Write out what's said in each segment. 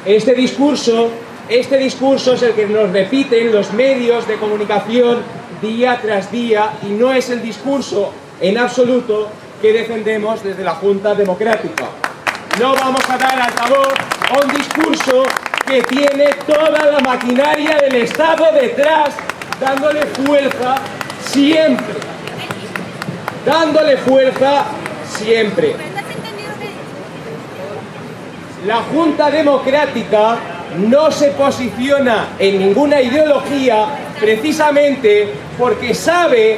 Este discurso es el que nos repiten los medios de comunicación día tras día y no es el discurso en absoluto que defendemos desde la Junta Democrática. No vamos a dar altavoz a un discurso que tiene toda la maquinaria del Estado detrás, dándole fuerza siempre. Dándole fuerza siempre. La Junta Democrática no se posiciona en ninguna ideología precisamente porque sabe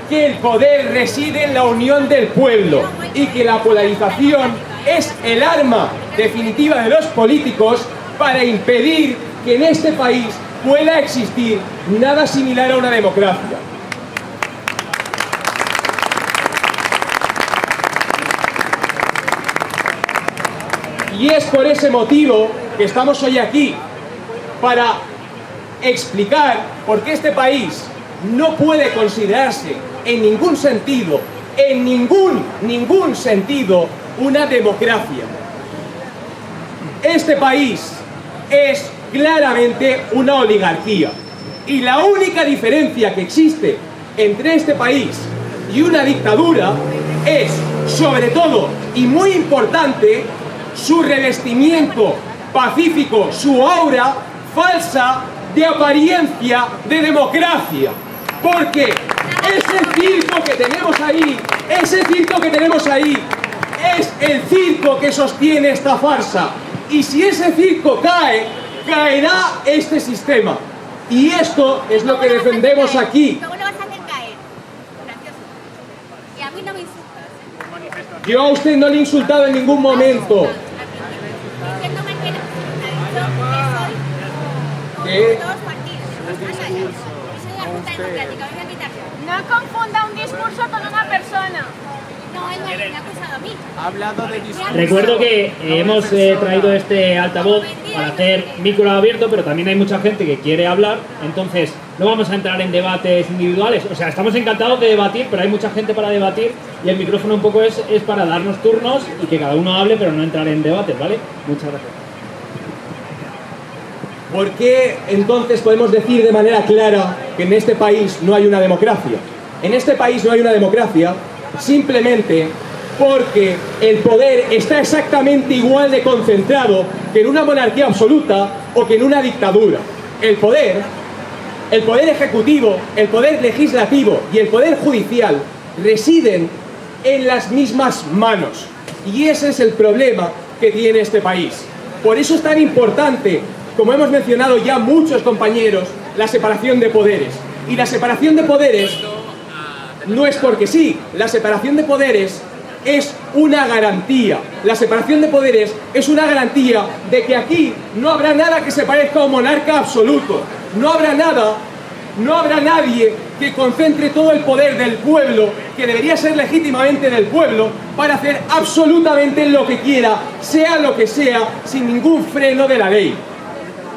que el poder reside en la unión del pueblo y que la polarización es el arma definitiva de los políticos para impedir que en este país pueda existir nada similar a una democracia. Y es por ese motivo que estamos hoy aquí, para explicar por qué este país no puede considerarse en ningún sentido, ningún sentido, una democracia. Este país es claramente una oligarquía. Y la única diferencia que existe entre este país y una dictadura es, sobre todo, y muy importante, su revestimiento pacífico, su aura falsa de apariencia de democracia. Porque ese circo que tenemos ahí, es el circo que sostiene esta farsa. Y si ese circo cae, caerá este sistema. Y esto es lo que defendemos aquí. ¿Cómo lo vas a hacer caer? Gracioso. Y a mí no me insultas. Yo a usted no le he insultado en ningún momento. Diciéndome que soy ¿Qué? de dos partidos. Soy de la Junta Democrática. Venga a quitarse. No confunda un discurso con una persona. No, él me ha acusado a mí. Ha hablado de discurso. Recuerdo que hemos traído este altavoz para hacer micro abierto, pero también hay mucha gente que quiere hablar, entonces no vamos a entrar en debates individuales. O sea, estamos encantados de debatir, pero hay mucha gente para debatir y el micrófono un poco es para darnos turnos y que cada uno hable, pero no entrar en debates, ¿vale? Muchas gracias. ¿Por qué entonces podemos decir de manera clara que en este país no hay una democracia? En este país no hay una democracia simplemente porque el poder está exactamente igual de concentrado que en una monarquía absoluta o que en una dictadura. El poder ejecutivo, el poder legislativo y el poder judicial residen en las mismas manos. Y ese es el problema que tiene este país. Por eso es tan importante, como hemos mencionado ya muchos compañeros, la separación de poderes. Y la separación de poderes no es porque sí, la separación de poderes es una garantía. La separación de poderes es una garantía de que aquí no habrá nada que se parezca a un monarca absoluto. No habrá nadie que concentre todo el poder del pueblo, que debería ser legítimamente del pueblo, para hacer absolutamente lo que quiera, sea lo que sea, sin ningún freno de la ley.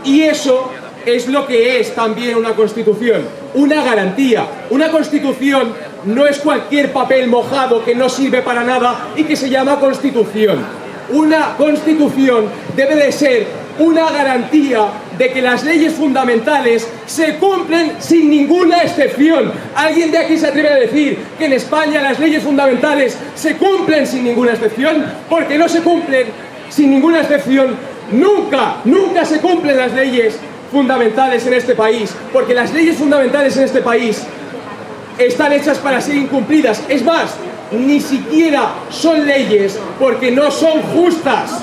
Y eso es lo que es también una constitución, una garantía. Una constitución no es cualquier papel mojado que no sirve para nada y que se llama constitución. Una constitución debe de ser una garantía de que las leyes fundamentales se cumplen sin ninguna excepción. ¿Alguien de aquí se atreve a decir que en España las leyes fundamentales se cumplen sin ninguna excepción? Porque no se cumplen sin ninguna excepción. Nunca se cumplen las leyes fundamentales en este país, porque las leyes fundamentales en este país están hechas para ser incumplidas. Es más, ni siquiera son leyes porque no son justas.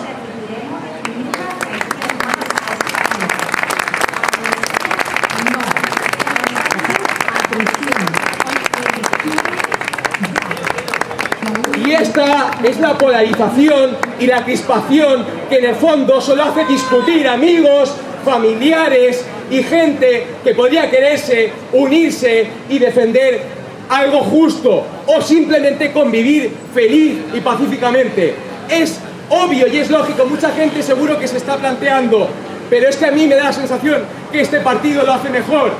Y esta es la polarización y la crispación que en el fondo solo hace discutir amigos, familiares y gente que podría quererse, unirse y defender algo justo o simplemente convivir feliz y pacíficamente. Es obvio y es lógico, mucha gente seguro que se está planteando, pero es que a mí me da la sensación que este partido lo hace mejor.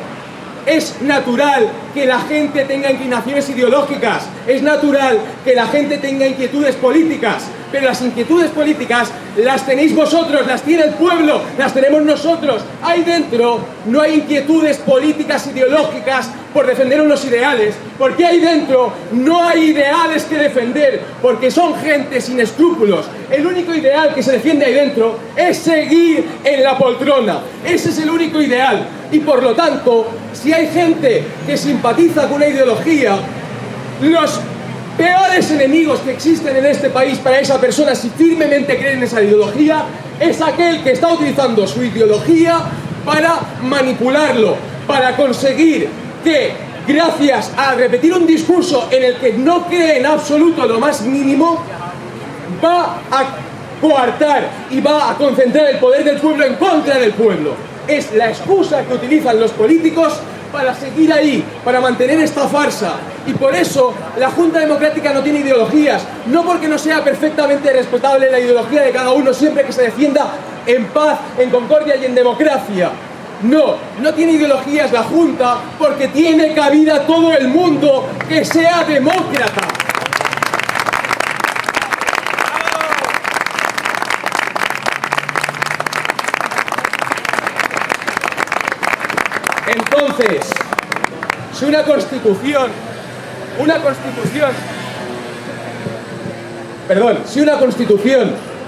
Es natural que la gente tenga inclinaciones ideológicas, es natural que la gente tenga inquietudes políticas, pero las inquietudes políticas las tenéis vosotros, las tiene el pueblo, las tenemos nosotros. Ahí dentro no hay inquietudes políticas, ideológicas por defender unos ideales, porque ahí dentro no hay ideales que defender, porque son gente sin escrúpulos. El único ideal que se defiende ahí dentro es seguir en la poltrona. Ese es el único ideal. Y por lo tanto, si hay gente que simpatiza con una ideología, los peores enemigos que existen en este país para esa persona, si firmemente cree en esa ideología, es aquel que está utilizando su ideología para manipularlo, para conseguir que, gracias a repetir un discurso en el que no cree en absoluto lo más mínimo, va a coartar y va a concentrar el poder del pueblo en contra del pueblo. Es la excusa que utilizan los políticos para seguir ahí, para mantener esta farsa. Y por eso la Junta Democrática no tiene ideologías, no porque no sea perfectamente respetable la ideología de cada uno siempre que se defienda en paz, en concordia y en democracia. No, no tiene ideologías la Junta porque tiene cabida todo el mundo que sea demócrata. Entonces, si una constitución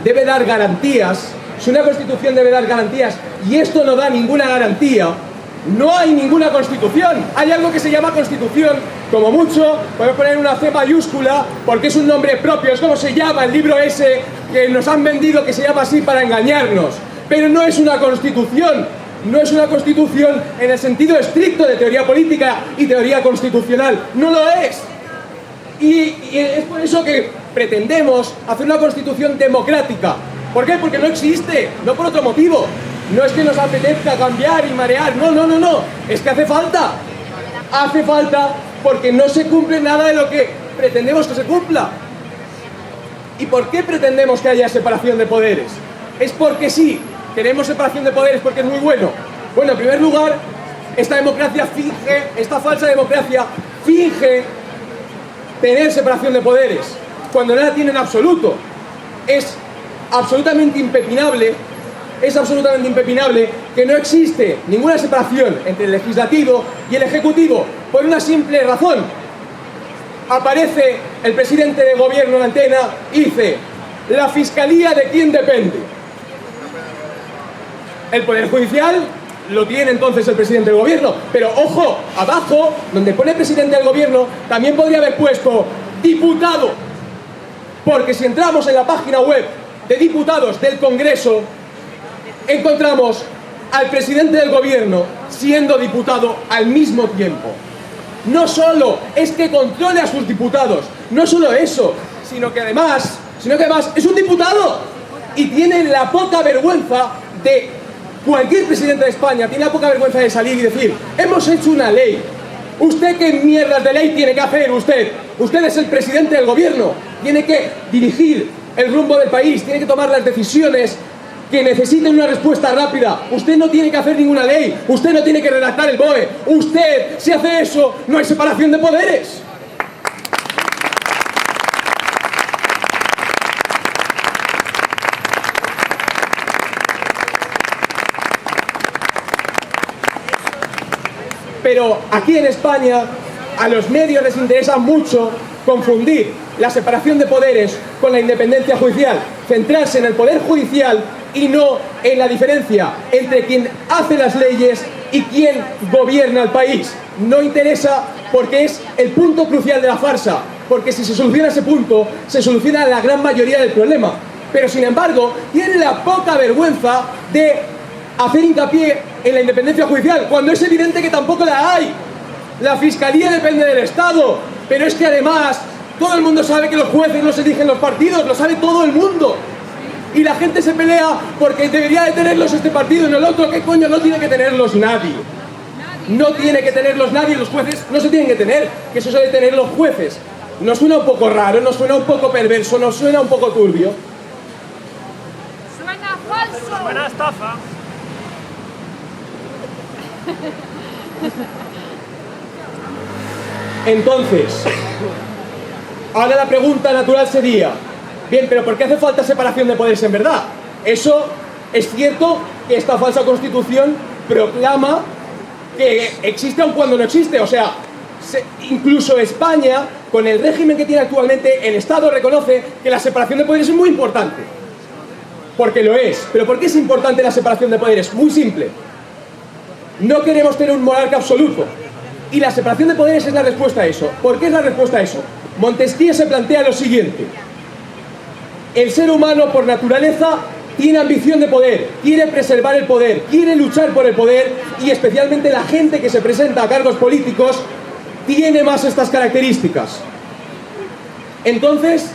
debe dar garantías, y esto no da ninguna garantía, no hay ninguna constitución. Hay algo que se llama constitución, como mucho, podemos poner una C mayúscula, porque es un nombre propio, es como se llama el libro ese que nos han vendido que se llama así para engañarnos, pero no es una constitución. No es una constitución en el sentido estricto de teoría política y teoría constitucional. No lo es. Y es por eso que pretendemos hacer una constitución democrática. ¿Por qué? Porque no existe, no por otro motivo. No es que nos apetezca cambiar y marear. No. Es que hace falta. Hace falta porque no se cumple nada de lo que pretendemos que se cumpla. ¿Y por qué pretendemos que haya separación de poderes? Es porque sí. Queremos separación de poderes porque es muy bueno. Bueno, en primer lugar, esta falsa democracia finge tener separación de poderes, cuando no la tiene en absoluto. Es absolutamente impepinable que no existe ninguna separación entre el legislativo y el ejecutivo, por una simple razón. Aparece el presidente del gobierno en la antena y dice: ¿la fiscalía de quién depende? El Poder Judicial lo tiene entonces el presidente del gobierno, pero ojo, abajo, donde pone presidente del gobierno, también podría haber puesto diputado, porque si entramos en la página web de diputados del Congreso, encontramos al presidente del gobierno siendo diputado al mismo tiempo. No solo es que controle a sus diputados, no solo eso, sino que además es un diputado y tiene la poca vergüenza de... Cualquier presidente de España tiene la poca vergüenza de salir y decir: hemos hecho una ley. ¿Usted qué mierdas de ley tiene que hacer usted? Usted es el presidente del gobierno. Tiene que dirigir el rumbo del país, tiene que tomar las decisiones que necesiten una respuesta rápida. Usted no tiene que hacer ninguna ley, usted no tiene que redactar el BOE. Usted, si hace eso, no hay separación de poderes. Pero aquí en España a los medios les interesa mucho confundir la separación de poderes con la independencia judicial, centrarse en el poder judicial y no en la diferencia entre quien hace las leyes y quien gobierna el país. No interesa porque es el punto crucial de la farsa, porque si se soluciona ese punto, se soluciona la gran mayoría del problema. Pero sin embargo, tienen la poca vergüenza de hacer hincapié en la independencia judicial, cuando es evidente que tampoco la hay. La Fiscalía depende del Estado, pero es que además todo el mundo sabe que los jueces los eligen los partidos, lo sabe todo el mundo. Y la gente se pelea porque debería de tenerlos este partido y no el otro. ¿Qué coño? No tiene que tenerlos nadie. No tiene que tenerlos nadie, los jueces no se tienen que tener, que eso de tener los jueces. ¿Nos suena un poco raro? ¿Nos suena un poco perverso? ¿Nos suena un poco turbio? Suena falso. Suena estafa. Entonces, ahora la pregunta natural sería, bien, pero ¿por qué hace falta separación de poderes en verdad? Eso es cierto que esta falsa constitución proclama que existe aun cuando no existe, o sea, incluso España, con el régimen que tiene actualmente, el Estado reconoce que la separación de poderes es muy importante. Porque lo es. ¿Pero por qué es importante la separación de poderes? Muy simple. No queremos tener un monarca absoluto. Y la separación de poderes es la respuesta a eso. ¿Por qué es la respuesta a eso? Montesquieu se plantea lo siguiente. El ser humano, por naturaleza, tiene ambición de poder, quiere preservar el poder, quiere luchar por el poder, y especialmente la gente que se presenta a cargos políticos tiene más estas características. Entonces,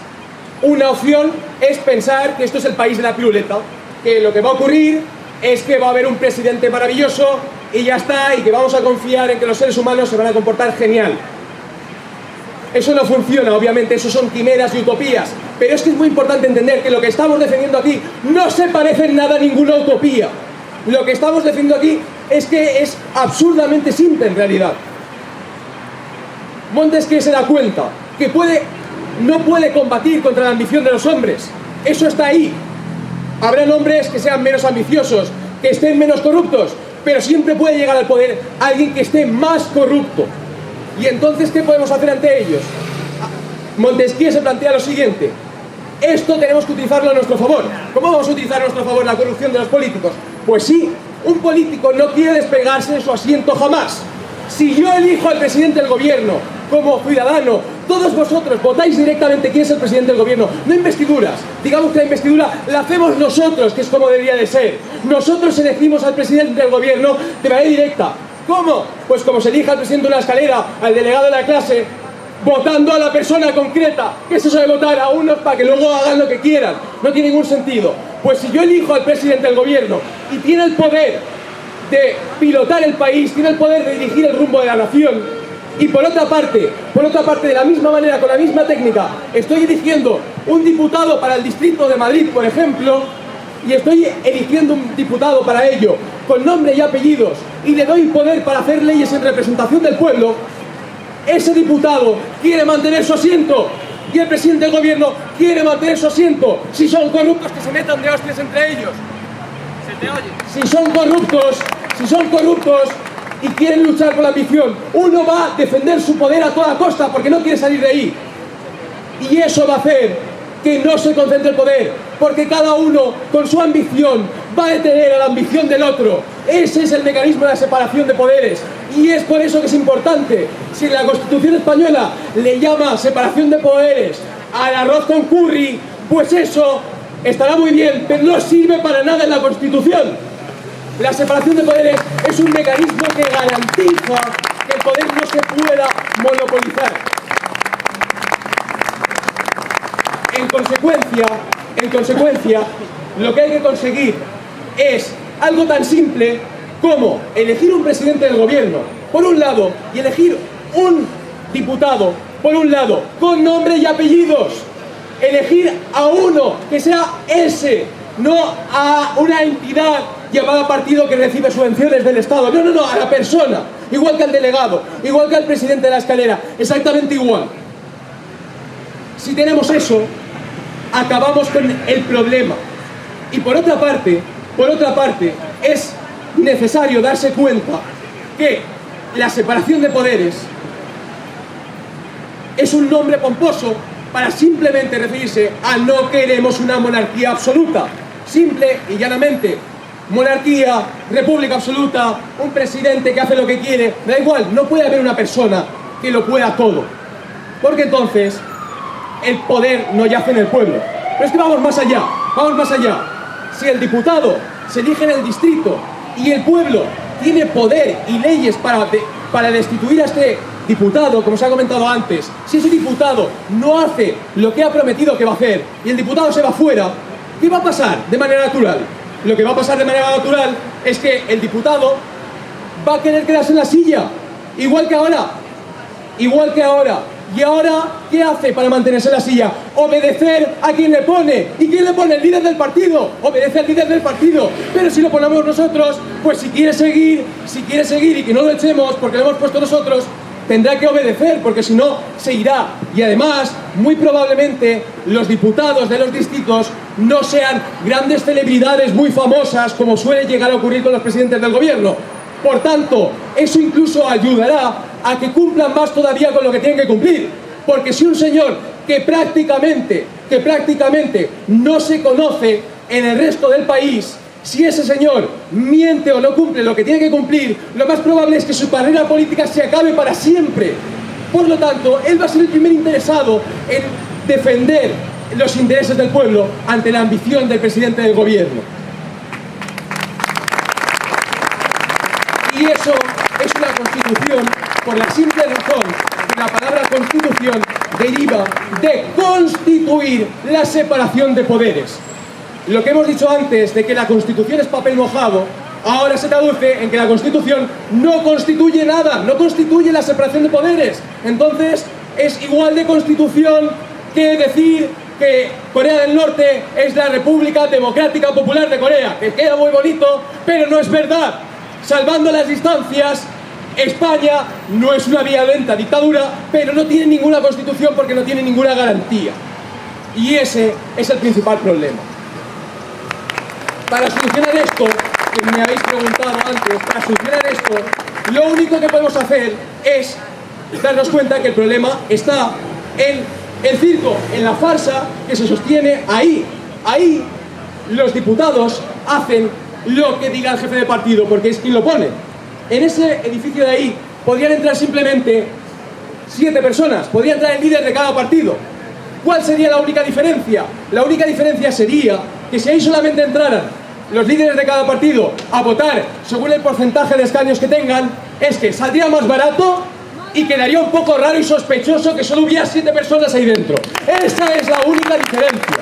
una opción es pensar que esto es el país de la piruleta, que lo que va a ocurrir es que va a haber un presidente maravilloso y ya está, y que vamos a confiar en que los seres humanos se van a comportar genial. Eso no funciona, obviamente, eso son quimeras y utopías, pero es que es muy importante entender que lo que estamos defendiendo aquí no se parece en nada a ninguna utopía. Lo que estamos defendiendo aquí es que es absurdamente simple en realidad. Montesquieu se da cuenta que no puede combatir contra la ambición de los hombres. Eso está ahí. Habrán hombres que sean menos ambiciosos, que estén menos corruptos, pero siempre puede llegar al poder alguien que esté más corrupto. Y entonces, ¿qué podemos hacer ante ellos? Montesquieu se plantea lo siguiente. Esto tenemos que utilizarlo a nuestro favor. ¿Cómo vamos a utilizar a nuestro favor la corrupción de los políticos? Pues sí, un político no quiere despegarse de su asiento jamás. Si yo elijo al presidente del gobierno como ciudadano, todos vosotros votáis directamente quién es el presidente del gobierno, no investiduras. Digamos que la investidura la hacemos nosotros, que es como debería de ser. Nosotros elegimos al presidente del gobierno de manera directa. ¿Cómo? Pues como se elige al presidente de una escalera, al delegado de la clase, votando a la persona concreta, que es eso de votar a unos para que luego hagan lo que quieran. No tiene ningún sentido. Pues si yo elijo al presidente del gobierno y tiene el poder de pilotar el país, tiene el poder de dirigir el rumbo de la nación, y por otra parte, de la misma manera, con la misma técnica, estoy eligiendo un diputado para el distrito de Madrid, por ejemplo, y estoy eligiendo un diputado para ello, con nombre y apellidos, y le doy poder para hacer leyes en representación del pueblo, ese diputado quiere mantener su asiento, y el presidente del gobierno quiere mantener su asiento. Si son corruptos, que se metan de hostias entre ellos. ¿Se te oye? Si son corruptos y quieren luchar por la ambición, uno va a defender su poder a toda costa porque no quiere salir de ahí. Y eso va a hacer que no se concentre el poder, porque cada uno con su ambición va a detener a la ambición del otro. Ese es el mecanismo de la separación de poderes, y es por eso que es importante. Si la Constitución española le llama separación de poderes al arroz con curry, pues eso estará muy bien, pero no sirve para nada en la Constitución. La separación de poderes es un mecanismo que garantiza que el poder no se pueda monopolizar. En consecuencia, lo que hay que conseguir es algo tan simple como elegir un presidente del gobierno, por un lado, y elegir un diputado, por un lado, con nombre y apellidos. Elegir a uno que sea ese, no a una entidad llamada partido que recibe subvenciones del Estado. No, a la persona. Igual que al delegado, igual que al presidente de la escalera, exactamente igual. Si tenemos eso, acabamos con el problema. Y por otra parte, es necesario darse cuenta que la separación de poderes es un nombre pomposo para simplemente referirse a no queremos una monarquía absoluta. Simple y llanamente, monarquía, república absoluta, un presidente que hace lo que quiere, da igual, no puede haber una persona que lo pueda todo. Porque entonces el poder no yace en el pueblo. Pero es que vamos más allá. Si el diputado se elige en el distrito y el pueblo tiene poder y leyes para destituir a este diputado, como se ha comentado antes, si ese diputado no hace lo que ha prometido que va a hacer y el diputado se va fuera, ¿qué va a pasar de manera natural? Lo que va a pasar de manera natural es que el diputado va a querer quedarse en la silla, igual que ahora. ¿Y ahora qué hace para mantenerse en la silla? Obedecer a quien le pone. ¿Y quién le pone? El líder del partido. Obedece al líder del partido. Pero si lo ponemos nosotros, pues si quiere seguir y que no lo echemos porque lo hemos puesto nosotros, tendrá que obedecer, porque si no, se irá. Y además, muy probablemente, los diputados de los distritos no sean grandes celebridades muy famosas, como suele llegar a ocurrir con los presidentes del gobierno. Por tanto, eso incluso ayudará a que cumplan más todavía con lo que tienen que cumplir. Porque si un señor que prácticamente no se conoce en el resto del país, si ese señor miente o no cumple lo que tiene que cumplir, lo más probable es que su carrera política se acabe para siempre. Por lo tanto, él va a ser el primer interesado en defender los intereses del pueblo ante la ambición del presidente del gobierno. Y eso es una constitución por la simple razón que la palabra constitución deriva de constituir la separación de poderes. Lo que hemos dicho antes de que la Constitución es papel mojado, ahora se traduce en que la Constitución no constituye nada, no constituye la separación de poderes. Entonces, es igual de Constitución que decir que Corea del Norte es la República Democrática Popular de Corea, que queda muy bonito, pero no es verdad. Salvando las distancias, España no es una violenta dictadura, pero no tiene ninguna Constitución porque no tiene ninguna garantía. Y ese es el principal problema. Para solucionar esto, que me habéis preguntado antes, para solucionar esto, lo único que podemos hacer es darnos cuenta que el problema está en el circo, en la farsa que se sostiene ahí. Ahí los diputados hacen lo que diga el jefe de partido, porque es quien lo pone. En ese edificio de ahí podrían entrar simplemente 7 personas, podría entrar el líder de cada partido. ¿Cuál sería la única diferencia? La única diferencia sería que si ahí solamente entraran los líderes de cada partido a votar según el porcentaje de escaños que tengan, es que saldría más barato y quedaría un poco raro y sospechoso que solo hubiera 7 personas ahí dentro. Esa es la única diferencia.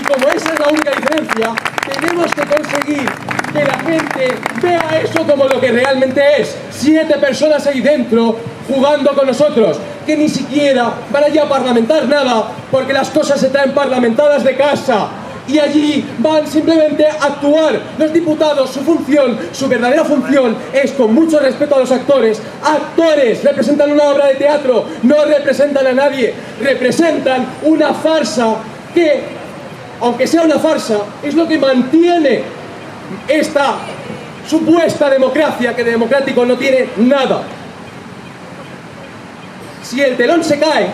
Y como esa es la única diferencia, tenemos que conseguir que la gente vea eso como lo que realmente es. 7 personas ahí dentro jugando con nosotros, que ni siquiera van allí a parlamentar nada, porque las cosas se traen parlamentadas de casa. Y allí van simplemente a actuar. Los diputados, su función, su verdadera función es, con mucho respeto a los actores, representan una obra de teatro, no representan a nadie, representan una farsa que, aunque sea una farsa, es lo que mantiene esta supuesta democracia, que de democrático no tiene nada. Si el telón se cae,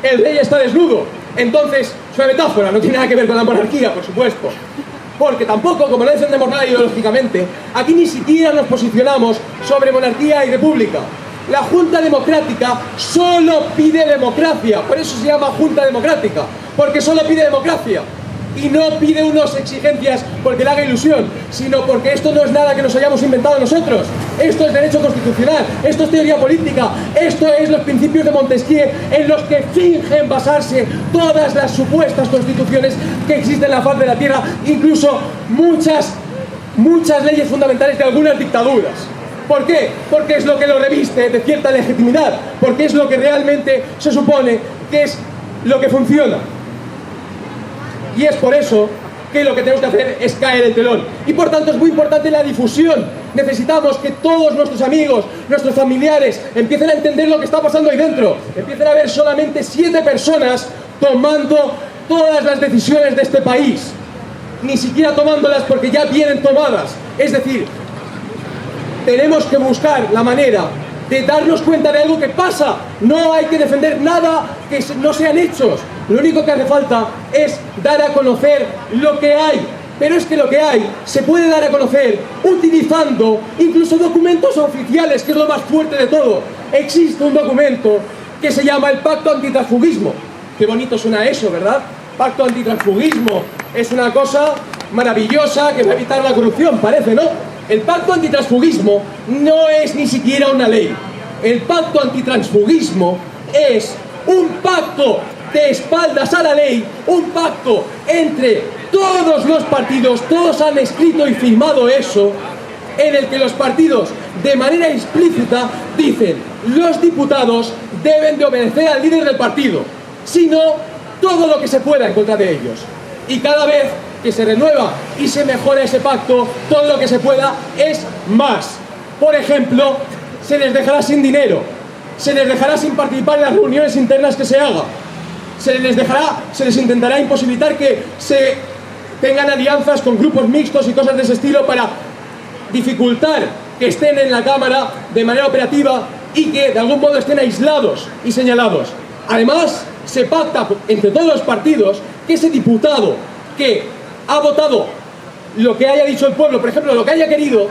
el rey está desnudo. Entonces, es una metáfora, no tiene nada que ver con la monarquía, por supuesto. Porque tampoco, como no defendemos nada ideológicamente, aquí ni siquiera nos posicionamos sobre monarquía y república. La Junta Democrática solo pide democracia, por eso se llama Junta Democrática, porque solo pide democracia. Y no pide unas exigencias porque le haga ilusión, sino porque esto no es nada que nos hayamos inventado nosotros. Esto es derecho constitucional, esto es teoría política, esto es los principios de Montesquieu en los que fingen basarse todas las supuestas constituciones que existen en la faz de la tierra, incluso muchas leyes fundamentales de algunas dictaduras. ¿Por qué? Porque es lo que lo reviste de cierta legitimidad, porque es lo que realmente se supone que es lo que funciona. Y es por eso que lo que tenemos que hacer es caer el telón. Y por tanto es muy importante la difusión. Necesitamos que todos nuestros amigos, nuestros familiares, empiecen a entender lo que está pasando ahí dentro. Empiecen a ver solamente 7 personas tomando todas las decisiones de este país. Ni siquiera tomándolas porque ya vienen tomadas. Es decir, tenemos que buscar la manera de darnos cuenta de algo que pasa. No hay que defender nada que no sean hechos. Lo único que hace falta es dar a conocer lo que hay. Pero es que lo que hay se puede dar a conocer utilizando incluso documentos oficiales, que es lo más fuerte de todo. Existe un documento que se llama el Pacto Antitransfugismo. Qué bonito suena eso, ¿verdad? Pacto Antitransfugismo. Es una cosa maravillosa que va a evitar la corrupción, parece, ¿no? El Pacto Antitransfugismo no es ni siquiera una ley. El Pacto Antitransfugismo es un pacto de espaldas a la ley, un pacto entre todos los partidos, todos han escrito y firmado eso, en el que los partidos de manera explícita dicen: los diputados deben de obedecer al líder del partido, sino todo lo que se pueda en contra de ellos. Y cada vez que se renueva y se mejora ese pacto, todo lo que se pueda es más. Por ejemplo, se les dejará sin dinero. se les dejará sin participar en las reuniones internas que se haga. Se les intentará imposibilitar que se tengan alianzas con grupos mixtos y cosas de ese estilo para dificultar que estén en la Cámara de manera operativa y que de algún modo estén aislados y señalados. Además, se pacta entre todos los partidos que ese diputado que ha votado lo que haya dicho el pueblo, por ejemplo, lo que haya querido,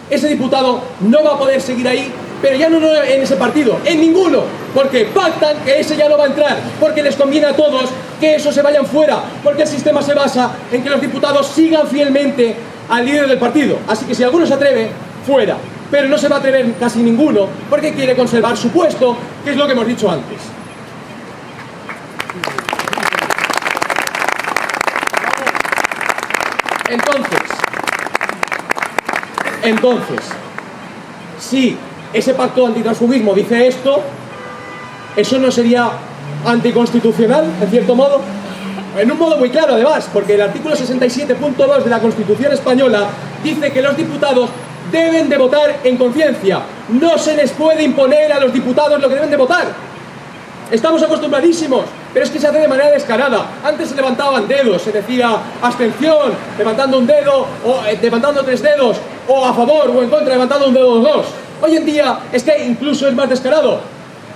ese diputado no va a poder seguir ahí, pero ya no en ese partido, en ninguno, porque pactan que ese ya no va a entrar, porque les conviene a todos que esos se vayan fuera, porque el sistema se basa en que los diputados sigan fielmente al líder del partido. Así que si alguno se atreve, fuera. Pero no se va a atrever casi ninguno, porque quiere conservar su puesto, que es lo que hemos dicho antes. Entonces, si ese pacto antitransfugismo dice esto, ¿eso no sería anticonstitucional, en cierto modo? En un modo muy claro, además, porque el artículo 67.2 de la Constitución española dice que los diputados deben de votar en conciencia. No se les puede imponer a los diputados lo que deben de votar. Estamos acostumbradísimos, pero es que se hace de manera descarada. Antes se levantaban dedos, se decía abstención, levantando un dedo, o levantando 3 dedos, o a favor o en contra, levantando un dedo o 2. Hoy en día es que incluso es más descarado.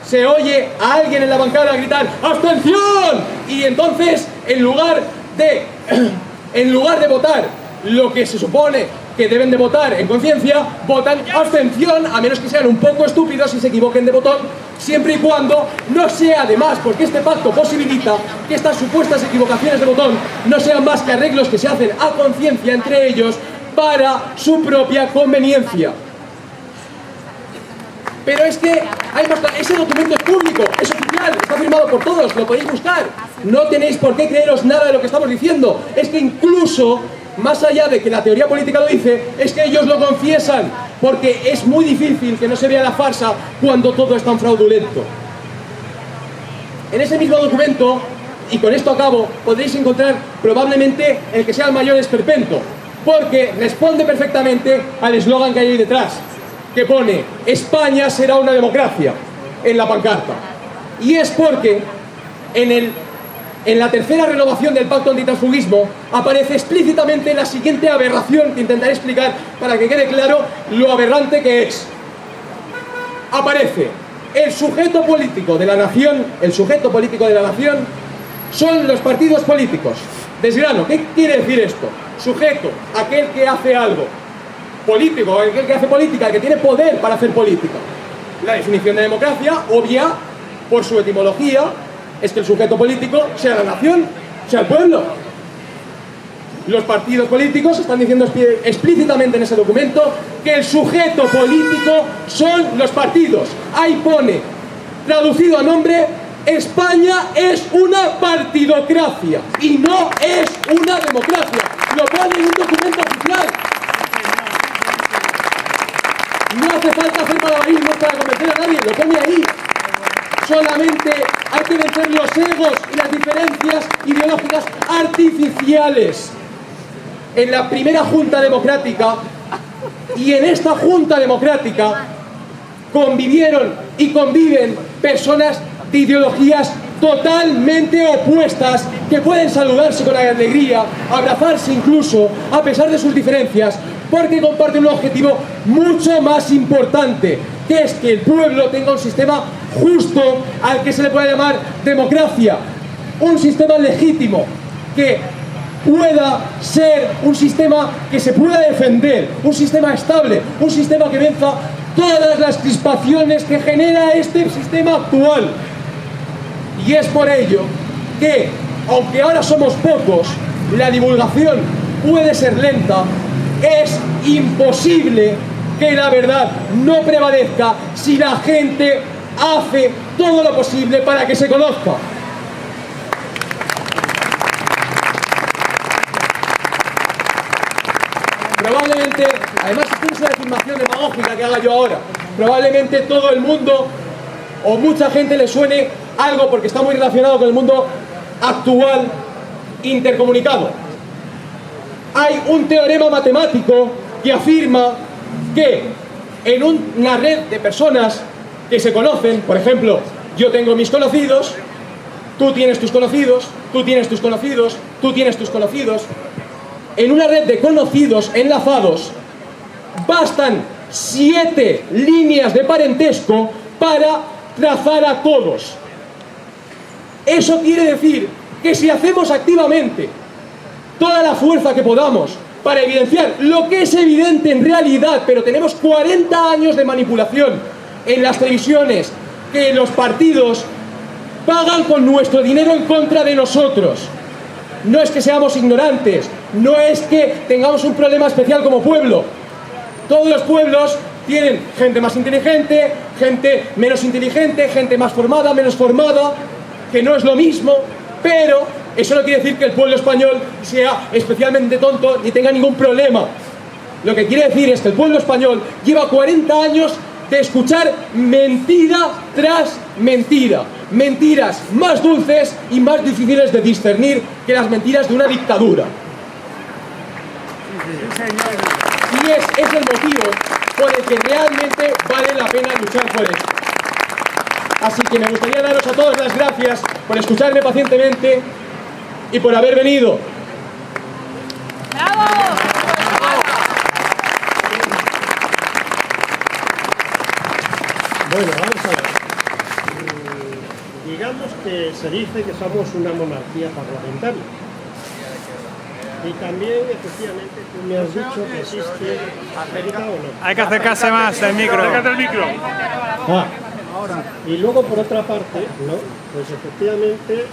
Se oye a alguien en la bancada gritar ¡abstención! Y entonces, en lugar de votar lo que se supone que deben de votar en conciencia, votan abstención, a menos que sean un poco estúpidos y se equivoquen de botón, siempre y cuando no sea además, porque este pacto posibilita que estas supuestas equivocaciones de botón no sean más que arreglos que se hacen a conciencia entre ellos para su propia conveniencia. Pero es que ese documento es público, es oficial, está firmado por todos, lo podéis buscar. No tenéis por qué creeros nada de lo que estamos diciendo. Es que incluso, más allá de que la teoría política lo dice, es que ellos lo confiesan, porque es muy difícil que no se vea la farsa cuando todo es tan fraudulento. En ese mismo documento, y con esto acabo, podréis encontrar probablemente el que sea el mayor esperpento, porque responde perfectamente al eslogan que hay ahí detrás, que pone España será una democracia en la pancarta. Y es porque en la tercera renovación del pacto antitransfugismo aparece explícitamente la siguiente aberración que intentaré explicar para que quede claro lo aberrante que es. Aparece el sujeto político de la nación, son los partidos políticos. Desgrano, ¿qué quiere decir esto? Sujeto, aquel que hace algo. Político, aquel que hace política, el que tiene poder para hacer política. La definición de democracia, obvia por su etimología, es que el sujeto político sea la nación, sea el pueblo. Los partidos políticos están diciendo explícitamente en ese documento que el sujeto político son los partidos. Ahí pone, traducido a nombre, España es una partidocracia y no es una democracia. Lo pone en un documento oficial. No hace falta hacer malabarismos para convencer a nadie, lo pone ahí. Solamente hay que vencer los egos y las diferencias ideológicas artificiales. En la primera Junta Democrática y en esta Junta Democrática convivieron y conviven personas de ideologías totalmente opuestas que pueden saludarse con alegría, abrazarse incluso, a pesar de sus diferencias, porque comparten un objetivo mucho más importante, que es que el pueblo tenga un sistema justo al que se le puede llamar democracia, un sistema legítimo, que pueda ser un sistema que se pueda defender, un sistema estable, un sistema que venza todas las crispaciones que genera este sistema actual. Y es por ello que, aunque ahora somos pocos, la divulgación puede ser lenta, es imposible que la verdad no prevalezca si la gente hace todo lo posible para que se conozca. Probablemente, además esto no es una afirmación demagógica que haga yo ahora, probablemente todo el mundo o mucha gente le suene algo porque está muy relacionado con el mundo actual intercomunicado. Hay un teorema matemático que afirma que en una red de personas que se conocen. Por ejemplo, yo tengo mis conocidos, tú tienes tus conocidos, tú tienes tus conocidos, tú tienes tus conocidos. En una red de conocidos enlazados bastan 7 líneas de parentesco para trazar a todos. Eso quiere decir que si hacemos activamente toda la fuerza que podamos para evidenciar lo que es evidente en realidad, pero tenemos 40 años de manipulación en las televisiones, que los partidos pagan con nuestro dinero en contra de nosotros. No es que seamos ignorantes, no es que tengamos un problema especial como pueblo. Todos los pueblos tienen gente más inteligente, gente menos inteligente, gente más formada, menos formada, que no es lo mismo, pero eso no quiere decir que el pueblo español sea especialmente tonto ni tenga ningún problema. Lo que quiere decir es que el pueblo español lleva 40 años de escuchar mentira tras mentira. Mentiras más dulces y más difíciles de discernir que las mentiras de una dictadura. Y es el motivo por el que realmente vale la pena luchar por esto. Así que me gustaría daros a todos las gracias por escucharme pacientemente y por haber venido. ¡Bravo! Bueno, vamos a ver. Digamos que se dice que somos una monarquía parlamentaria. Y también, efectivamente, tú me has dicho que existe América o no. Hay que acercarse más al micro. Acércate al micro. Y luego, por otra parte, ¿no? Pues efectivamente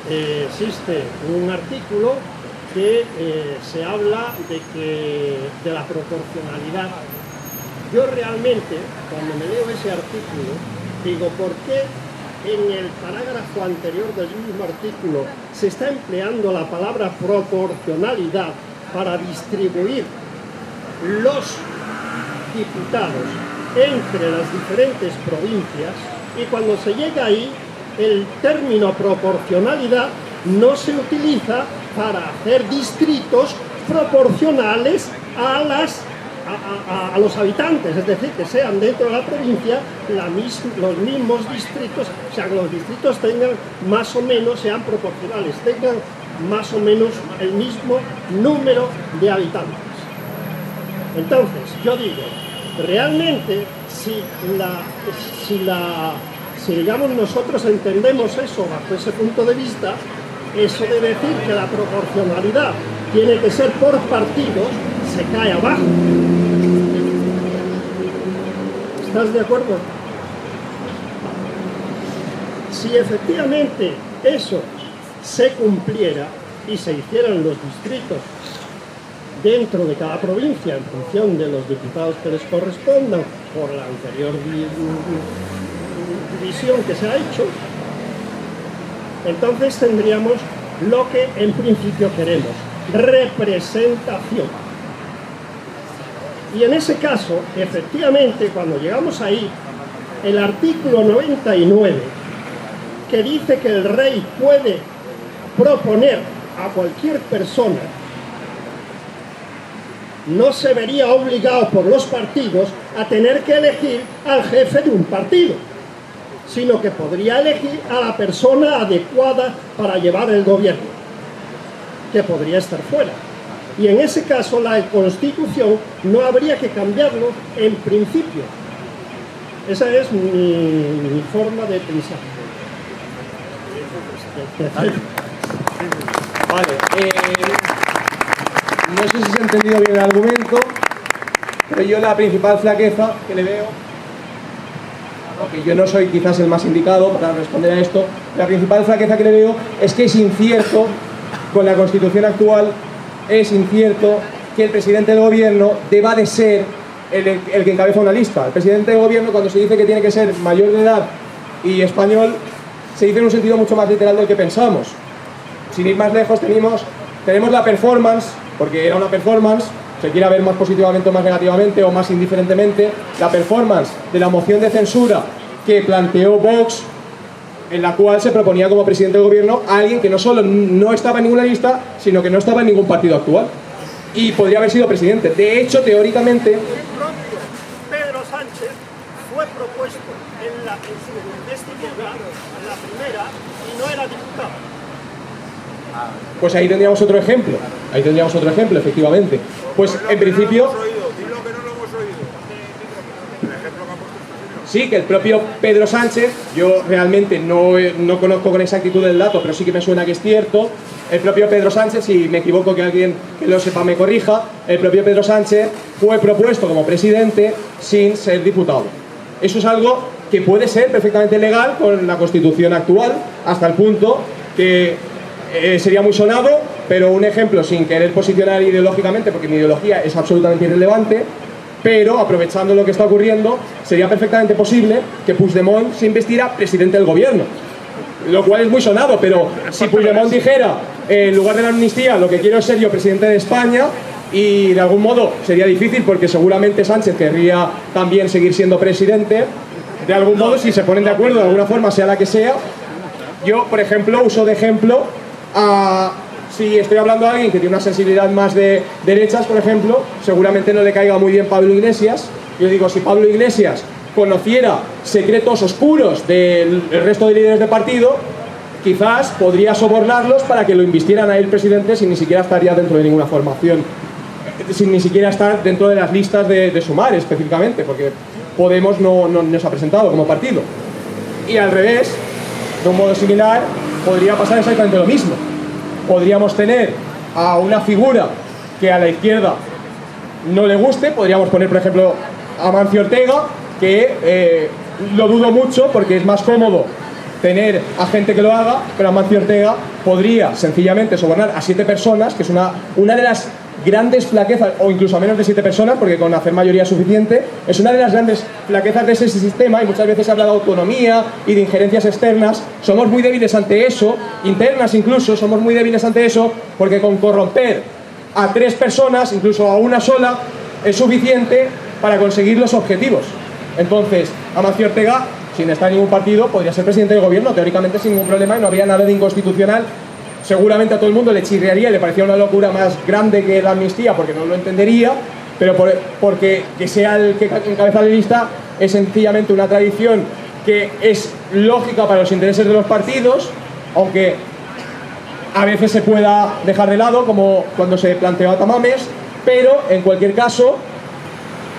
existe un artículo que se habla de la proporcionalidad. Yo realmente, cuando me leo ese artículo, digo, ¿por qué en el parágrafo anterior del mismo artículo se está empleando la palabra proporcionalidad para distribuir los diputados entre las diferentes provincias? Y cuando se llega ahí, el término proporcionalidad no se utiliza para hacer distritos proporcionales a los habitantes, es decir, que sean dentro de la provincia los mismos distritos, o sea, que los distritos tengan más o menos, sean proporcionales, tengan más o menos el mismo número de habitantes. Entonces, yo digo, realmente, si digamos nosotros entendemos eso bajo ese punto de vista, eso de decir que la proporcionalidad tiene que ser por partidos, se cae abajo. ¿Estás de acuerdo? Si efectivamente eso se cumpliera y se hicieran los distritos dentro de cada provincia en función de los diputados que les correspondan por la anterior división que se ha hecho, entonces tendríamos lo que en principio queremos, representación. Y en ese caso, efectivamente, cuando llegamos ahí, el artículo 99, que dice que el rey puede proponer a cualquier persona, no se vería obligado por los partidos a tener que elegir al jefe de un partido, sino que podría elegir a la persona adecuada para llevar el gobierno, que podría estar fuera. Y en ese caso la Constitución no habría que cambiarlo en principio. Esa es mi forma de pensar. Vale, no sé si se ha entendido bien el argumento, pero yo la principal flaqueza que le veo, aunque yo no soy quizás el más indicado para responder a esto, la principal flaqueza que le veo es que es incierto, con la Constitución actual, es incierto que el presidente del gobierno deba de ser el que encabeza una lista. El presidente del gobierno, cuando se dice que tiene que ser mayor de edad y español, se dice en un sentido mucho más literal del que pensamos. Sin ir más lejos, tenemos la performance, porque era una performance, se quiera ver más positivamente o más negativamente o más indiferentemente, la performance de la moción de censura que planteó Vox, en la cual se proponía como presidente del gobierno a alguien que no solo no estaba en ninguna lista, sino que no estaba en ningún partido actual. Y podría haber sido presidente. De hecho, teóricamente, Pedro Sánchez fue propuesto en su investidura, en la primera, y no era diputado. Pues ahí tendríamos otro ejemplo. Ahí tendríamos otro ejemplo, efectivamente. Pues en principio... Sí, que el propio Pedro Sánchez, yo realmente no conozco con exactitud el dato, pero sí que me suena que es cierto. El propio Pedro Sánchez, si me equivoco, que alguien que lo sepa me corrija, el propio Pedro Sánchez fue propuesto como presidente sin ser diputado. Eso es algo que puede ser perfectamente legal con la Constitución actual, hasta el punto que sería muy sonado, pero un ejemplo sin querer posicionar ideológicamente, porque mi ideología es absolutamente irrelevante, pero aprovechando lo que está ocurriendo, sería perfectamente posible que Puigdemont se investira presidente del gobierno. Lo cual es muy sonado, pero si Puigdemont dijera, en lugar de la amnistía, lo que quiero es ser yo presidente de España, y de algún modo sería difícil porque seguramente Sánchez querría también seguir siendo presidente, de algún modo, si se ponen de acuerdo de alguna forma, sea la que sea, yo, por ejemplo, uso de ejemplo si estoy hablando a alguien que tiene una sensibilidad más de derechas, por ejemplo, seguramente no le caiga muy bien Pablo Iglesias. Yo digo, si Pablo Iglesias conociera secretos oscuros del resto de líderes de partido, quizás podría sobornarlos para que lo invistieran a él presidente sin ni siquiera estaría dentro de ninguna formación, sin ni siquiera estar dentro de las listas de Sumar específicamente, porque Podemos no se ha presentado como partido. Y al revés, de un modo similar, podría pasar exactamente lo mismo. Podríamos tener a una figura que a la izquierda no le guste, podríamos poner, por ejemplo, a Mancio Ortega, que lo dudo mucho porque es más cómodo tener a gente que lo haga, pero a Mancio Ortega podría sencillamente sobornar a 7 personas, que es una de las grandes flaquezas, o incluso a menos de 7 personas, porque con hacer mayoría es suficiente, es una de las grandes flaquezas de ese sistema, y muchas veces se habla de autonomía y de injerencias externas. Somos muy débiles ante eso, internas incluso, somos muy débiles ante eso, porque con corromper a 3 personas, incluso a una sola, es suficiente para conseguir los objetivos. Entonces, Amancio Ortega, sin estar en ningún partido, podría ser presidente del gobierno, teóricamente sin ningún problema, y no habría nada de inconstitucional. Seguramente a todo el mundo le chirriaría y le parecía una locura más grande que la amnistía, porque no lo entendería, pero porque que sea el que encabeza la lista es sencillamente una tradición que es lógica para los intereses de los partidos, aunque a veces se pueda dejar de lado, como cuando se planteó a Tamames, pero en cualquier caso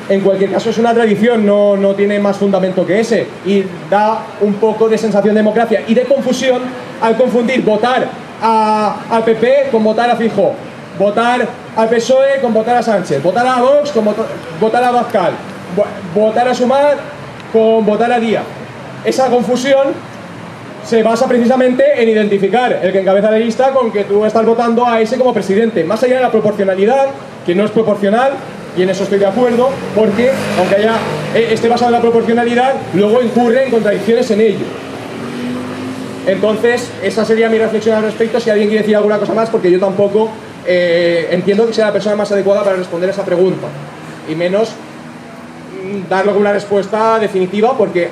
es una tradición, no tiene más fundamento que ese, y da un poco de sensación de democracia y de confusión al confundir votar al PP con votar a Feijóo, votar al PSOE con votar a Sánchez, votar a Vox con votar a Abascal, votar a Sumar con votar a Díaz. Esa confusión se basa precisamente en identificar el que encabeza la lista con que tú estás votando a ese como presidente, más allá de la proporcionalidad, que no es proporcional, y en eso estoy de acuerdo, porque aunque esté basado en la proporcionalidad, luego incurre en contradicciones en ello. Entonces, esa sería mi reflexión al respecto. Si alguien quiere decir alguna cosa más, porque yo tampoco entiendo que sea la persona más adecuada para responder esa pregunta, y menos darle una respuesta definitiva, porque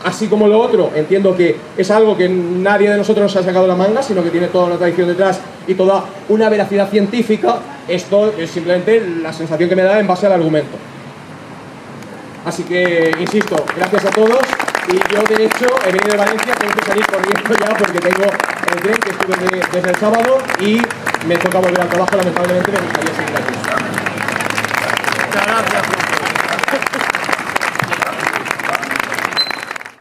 así como lo otro, entiendo que es algo que nadie de nosotros nos ha sacado la manga, sino que tiene toda una tradición detrás y toda una veracidad científica. Esto es simplemente la sensación que me da en base al argumento. Así que, insisto, gracias a todos. Y yo, de hecho, he venido de Valencia, tengo que salir corriendo ya porque tengo el tren que estuve desde el sábado y me toca volver al trabajo, lamentablemente me gustaría seguir aquí. Muchas gracias.